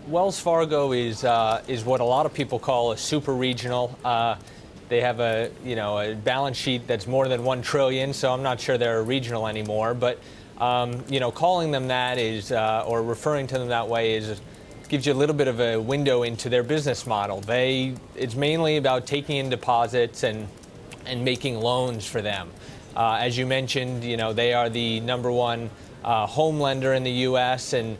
Wells Fargo is what a lot of people call a super regional. They have a balance sheet that's more than $1 trillion, so I'm not sure they're a regional anymore. But calling them that is, or referring to them that way is, gives you a little bit of a window into their business model. It's mainly about taking in deposits and making loans for them. As you mentioned, they are the #1 home lender in the U.S. and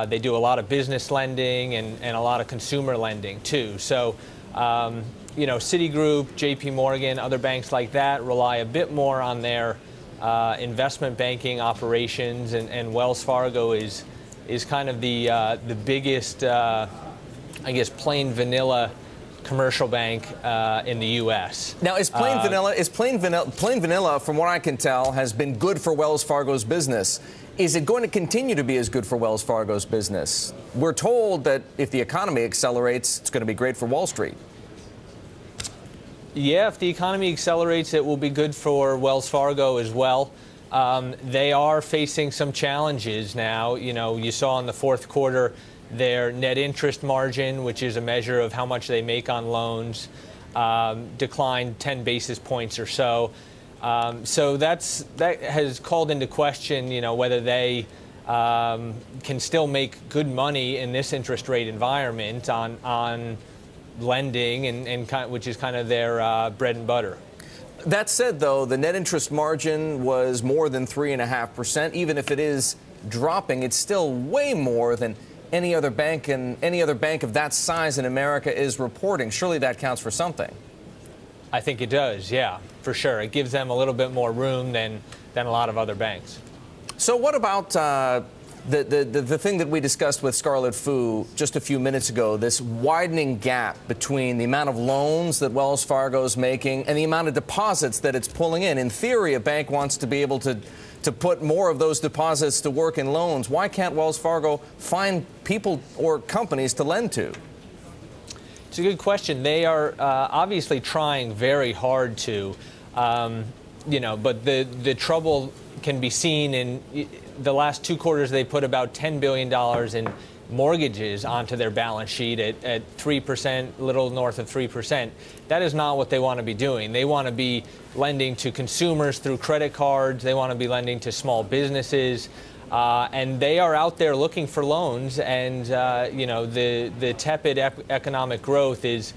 they do a lot of business lending and a lot of consumer lending too. So, Citigroup, JP Morgan, other banks like that rely a bit more on their investment banking operations, and Wells Fargo is kind of the biggest, I guess, plain vanilla commercial bank in the U.S. Now, is plain vanilla, from what I can tell, has been good for Wells Fargo's business. Is it going to continue to be as good for Wells Fargo's business? We're told that if the economy accelerates, it's going to be great for Wall Street. Yeah, if the economy accelerates, it will be good for Wells Fargo as well. They are facing some challenges now. You saw in the fourth quarter their net interest margin, which is a measure of how much they make on loans, declined 10 basis points or so. So that has called into question, whether they can still make good money in this interest rate environment on lending, and which is kind of their bread and butter. That said, though, the net interest margin was more than 3.5%. Even if it is dropping, it's still way more than any other bank, and any other bank of that size in America is reporting. Surely that counts for something. I think it does, yeah, for sure. It gives them a little bit more room than a lot of other banks. So what about the thing that we discussed with Scarlett Fu just a few minutes ago, this widening gap between the amount of loans that Wells Fargo is making and the amount of deposits that it's pulling in? In theory, a bank wants to be able to put more of those deposits to work in loans. Why can't Wells Fargo find people or companies to lend to? It's a good question. They are obviously trying very hard to, but the trouble can be seen in the last 2 quarters. They put about $10 billion in mortgages onto their balance sheet at 3%, a little north of 3%. That is not what they want to be doing. They want to be lending to consumers through credit cards. They want to be lending to small businesses. And they are out there looking for loans, and the tepid economic growth is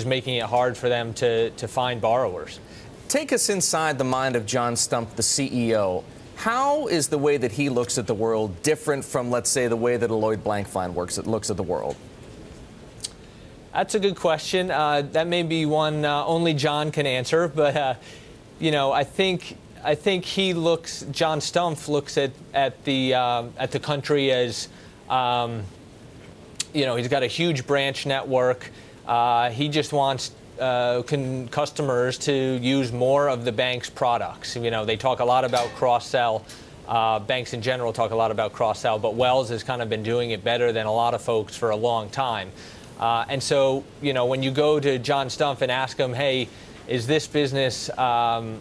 making it hard for them to find borrowers. Take us inside the mind of John Stumpf, the CEO. How is the way that he looks at the world different from, let's say, the way that Lloyd Blankfein looks at the world? That's a good question. That may be one only John can answer, but I think John Stumpf looks at the country as, he's got a huge branch network. He just wants customers to use more of the bank's products. They talk a lot about cross-sell. Banks in general talk a lot about cross-sell, but Wells has kind of been doing it better than a lot of folks for a long time. And so, when you go to John Stumpf and ask him, hey, is this business, one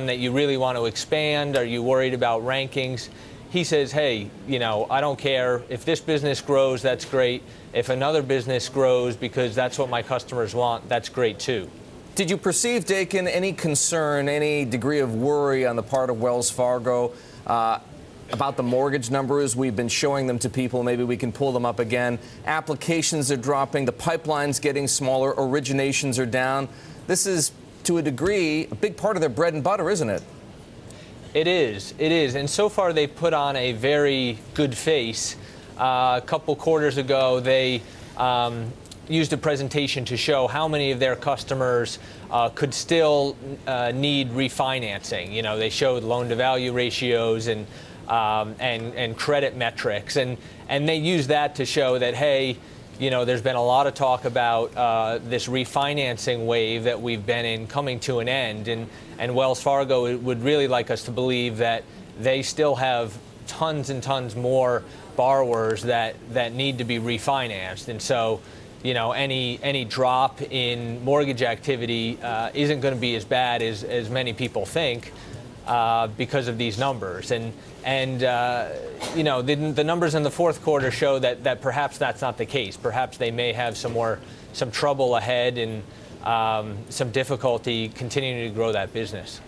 that you really want to expand? Are you worried about rankings? He says, hey, I don't care. If this business grows, that's great. If another business grows because that's what my customers want, that's great too. Did you perceive, Dakin, any concern, any degree of worry on the part of Wells Fargo about the mortgage numbers? We've been showing them to people. Maybe we can pull them up again. Applications are dropping. The pipeline's getting smaller. Originations are down. This is, to a degree, a big part of their bread and butter, isn't it? It is. It is. And so far, they've put on a very good face. A couple quarters ago, they used a presentation to show how many of their customers could still need refinancing. They showed loan-to-value ratios and credit metrics, and they used that to show that, hey, there's been a lot of talk about this refinancing wave that we've been in coming to an end, and Wells Fargo would really like us to believe that they still have tons and tons more borrowers that need to be refinanced. And so, any drop in mortgage activity isn't going to be as bad as many people think. because of these numbers. And you know, the numbers in the fourth quarter show that perhaps that's not the case. Perhaps they may have some trouble ahead and some difficulty continuing to grow that business.